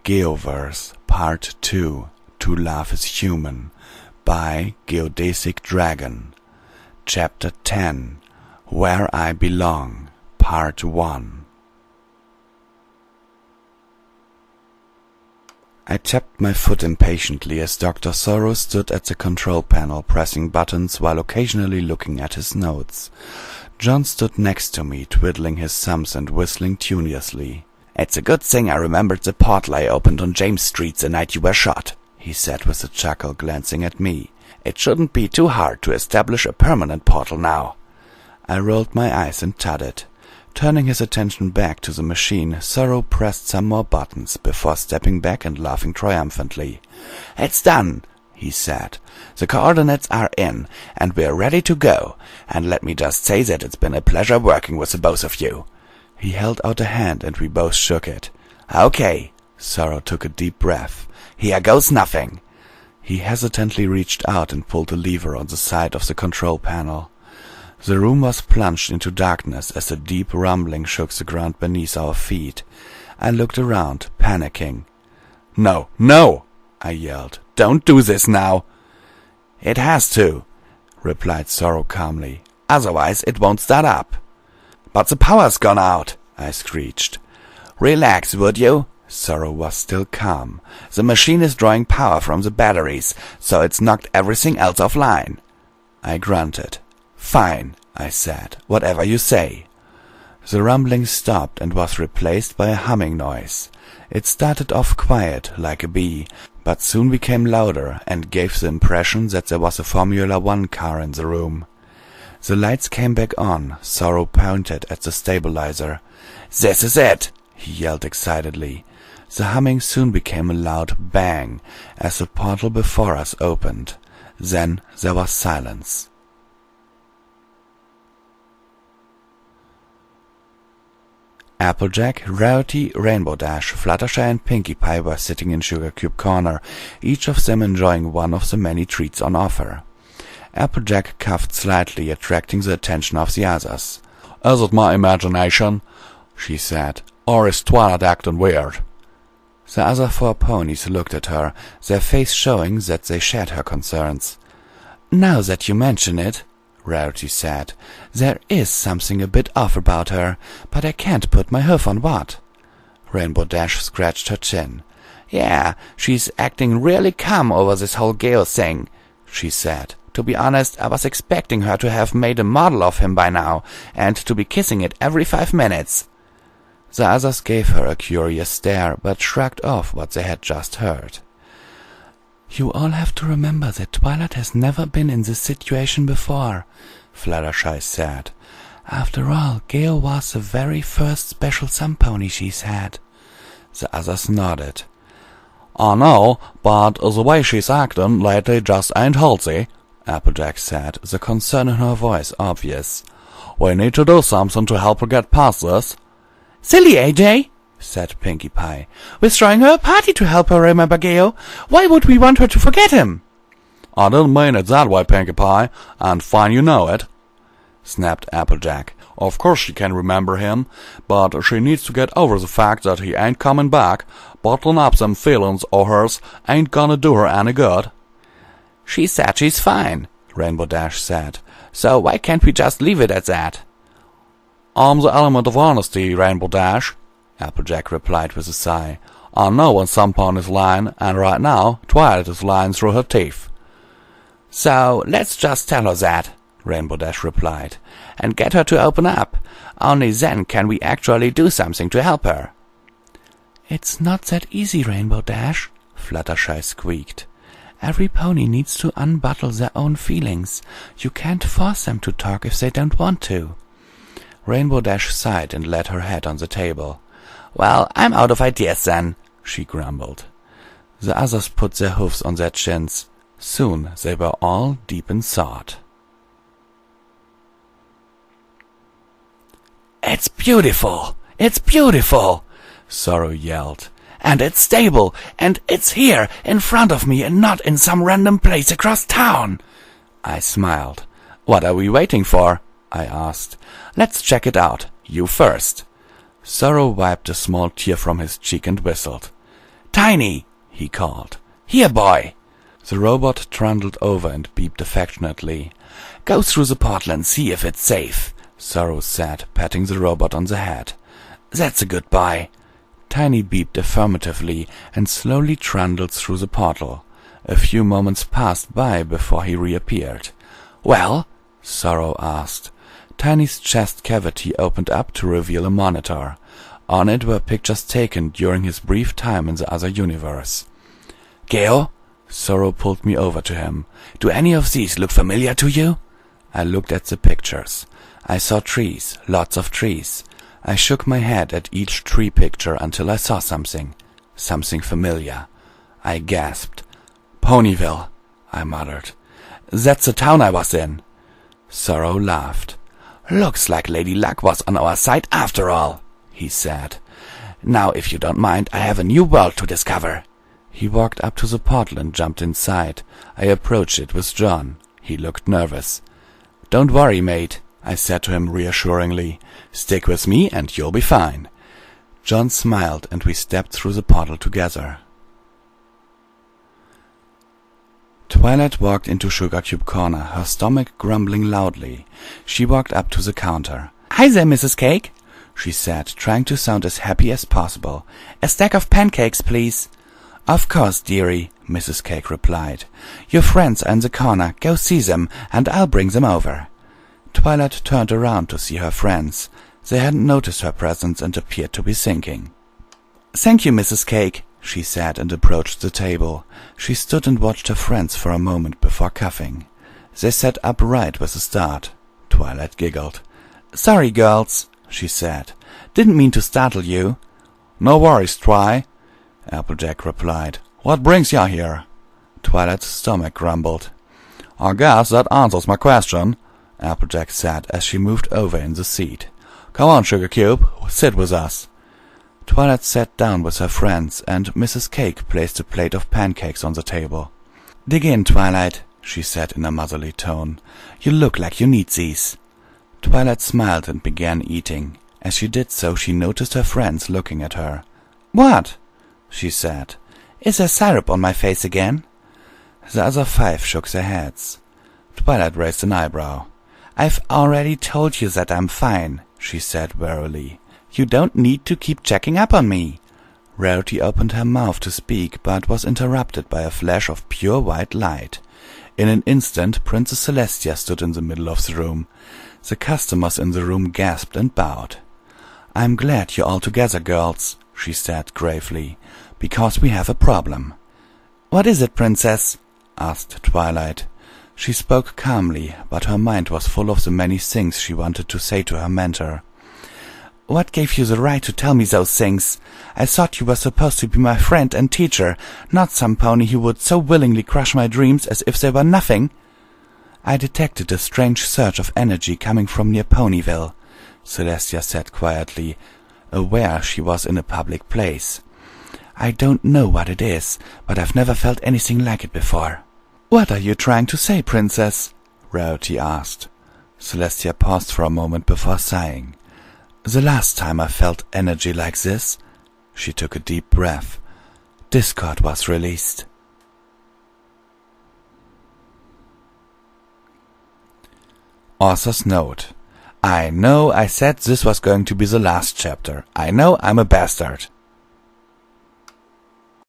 Geoverse Part 2 To Love is Human by GeodesicDragon. Chapter 10 Where I Belong Part 1. I tapped my foot impatiently as Dr. Sorrow stood at the control panel pressing buttons while occasionally looking at his notes. John stood next to me, twiddling his thumbs and whistling tunelessly. "It's a good thing I remembered the portal I opened on James Street the night you were shot," he said with a chuckle, glancing at me. "It shouldn't be too hard to establish a permanent portal now." I rolled my eyes and tutted. Turning his attention back to the machine, Sorrow pressed some more buttons before stepping back and laughing triumphantly. "It's done," he said. "The coordinates are in, and we're ready to go. And let me just say that it's been a pleasure working with the both of you." He held out a hand, and we both shook it. "Okay." Sorrow took a deep breath. "Here goes nothing." He hesitantly reached out and pulled a lever on the side of the control panel. The room was plunged into darkness as a deep rumbling shook the ground beneath our feet. I looked around, panicking. "No, no!" I yelled. "Don't do this now!" "It has to," replied Sorrow calmly. "Otherwise it won't start up." "But the power's gone out," I screeched. "Relax, would you?" Sorrow was still calm. "The machine is drawing power from the batteries, so it's knocked everything else offline." I grunted. "Fine," I said. "Whatever you say." The rumbling stopped and was replaced by a humming noise. It started off quiet, like a bee, but soon became louder and gave the impression that there was a Formula One car in the room. The lights came back on. Sorrow pointed at the stabilizer. "This is it!" he yelled excitedly. The humming soon became a loud bang as the portal before us opened. Then there was silence. Applejack, Rarity, Rainbow Dash, Fluttershy, and Pinkie Pie were sitting in Sugar Cube Corner, each of them enjoying one of the many treats on offer. Applejack coughed slightly, attracting the attention of the others. "Is it my imagination?" she said. "Or is Twilight acting weird?" The other four ponies looked at her, their face showing that they shared her concerns. "Now that you mention it," Rarity said, "there is something a bit off about her, but I can't put my hoof on what." Rainbow Dash scratched her chin. "Yeah, she's acting really calm over this whole Geo thing," she said. "To be honest, I was expecting her to have made a model of him by now, and to be kissing it every 5 minutes. The others gave her a curious stare, but shrugged off what they had just heard. "You all have to remember that Twilight has never been in this situation before," Fluttershy said. "After all, Geo was the very first special Sun Pony she's had." The others nodded. "I know, but the way she's acting lately just ain't healthy," Applejack said, the concern in her voice obvious. "We need to do something to help her get past this." "Silly AJ," said Pinkie Pie. "We're throwing her a party to help her remember Geo. Why would we want her to forget him?" "I didn't mean it that way, Pinkie Pie, and fine you know it," snapped Applejack. "Of course she can remember him, but she needs to get over the fact that he ain't coming back. Bottling up them feelings o' hers ain't gonna do her any good." "She said she's fine," Rainbow Dash said. "So why can't we just leave it at that?" "I'm the element of honesty, Rainbow Dash," Applejack replied with a sigh. "I know when some pony's lying, and right now Twilight is lying through her teeth." "So let's just tell her that," Rainbow Dash replied, "and get her to open up. Only then can we actually do something to help her." "It's not that easy, Rainbow Dash," Fluttershy squeaked. "Every pony needs to unbottle their own feelings. You can't force them to talk if they don't want to." Rainbow Dash sighed and laid her head on the table. "Well, I'm out of ideas then," she grumbled. The others put their hoofs on their chins. Soon they were all deep in thought. "It's beautiful! It's beautiful!" Sorrow yelled. "And it's stable, and it's here, in front of me, and not in some random place across town." I smiled. "What are we waiting for?" I asked. "Let's check it out. You first." Sorrow wiped a small tear from his cheek and whistled. Tiny!" he called. "Here, boy!" The robot trundled over and beeped affectionately. "Go through the portal and see if it's safe," Sorrow said, patting the robot on the head. "That's a good boy." Tiny beeped affirmatively and slowly trundled through the portal. A few moments passed by before he reappeared. "Well?" Sorrow asked. Tiny's chest cavity opened up to reveal a monitor. On it were pictures taken during his brief time in the other universe. "Geo?" Sorrow pulled me over to him. "Do any of these look familiar to you?" I looked at the pictures. I saw trees, lots of trees. I shook my head at each tree picture until I saw something familiar. I gasped. "Ponyville," I muttered. "That's the town I was in." Sorrow laughed. "Looks like Lady Luck was on our side after all," he said. "Now, if you don't mind, I have a new world to discover." He walked up to the portal and jumped inside. I approached it with John. He looked nervous. "Don't worry, mate," I said to him reassuringly. "Stick with me and you'll be fine." John smiled and we stepped through the portal together. Twilight walked into Sugar Cube Corner, her stomach grumbling loudly. She walked up to the counter. "Hi there, Mrs. Cake," she said, trying to sound as happy as possible. "A stack of pancakes, please." "Of course, dearie," Mrs. Cake replied. "Your friends are in the corner. Go see them, and I'll bring them over." Twilight turned around to see her friends. They hadn't noticed her presence and appeared to be thinking. "Thank you, Mrs. Cake," she said, and approached the table. She stood and watched her friends for a moment before coughing. They sat upright with a start. Twilight giggled. "Sorry, girls," she said. "Didn't mean to startle you." "No worries, Twi," Applejack replied. "What brings ya here?" Twilight's stomach grumbled. "I guess that answers my question," Applejack said as she moved over in the seat. "Come on, Sugar Cube, sit with us." Twilight sat down with her friends, and Mrs. Cake placed a plate of pancakes on the table. "Dig in, Twilight," she said in a motherly tone. "You look like you need these." Twilight smiled and began eating. As she did so, she noticed her friends looking at her. "What?" she said. "Is there syrup on my face again?" The other five shook their heads. Twilight raised an eyebrow. "I've already told you that I'm fine," she said wearily. "You don't need to keep checking up on me." Rarity opened her mouth to speak, but was interrupted by a flash of pure white light. In an instant, Princess Celestia stood in the middle of the room. The customers in the room gasped and bowed. "I'm glad you're all together, girls," she said gravely, "because we have a problem." "What is it, Princess?" asked Twilight. She spoke calmly, but her mind was full of the many things she wanted to say to her mentor. "What gave you the right to tell me those things? I thought you were supposed to be my friend and teacher, not some pony who would so willingly crush my dreams as if they were nothing." "I detected a strange surge of energy coming from near Ponyville," Celestia said quietly, aware she was in a public place. "I don't know what it is, but I've never felt anything like it before." "What are you trying to say, Princess?" Rarity asked. Celestia paused for a moment before sighing. "The last time I felt energy like this," she took a deep breath, "Discord was released." Author's note. I know I said this was going to be the last chapter. I know I'm a bastard.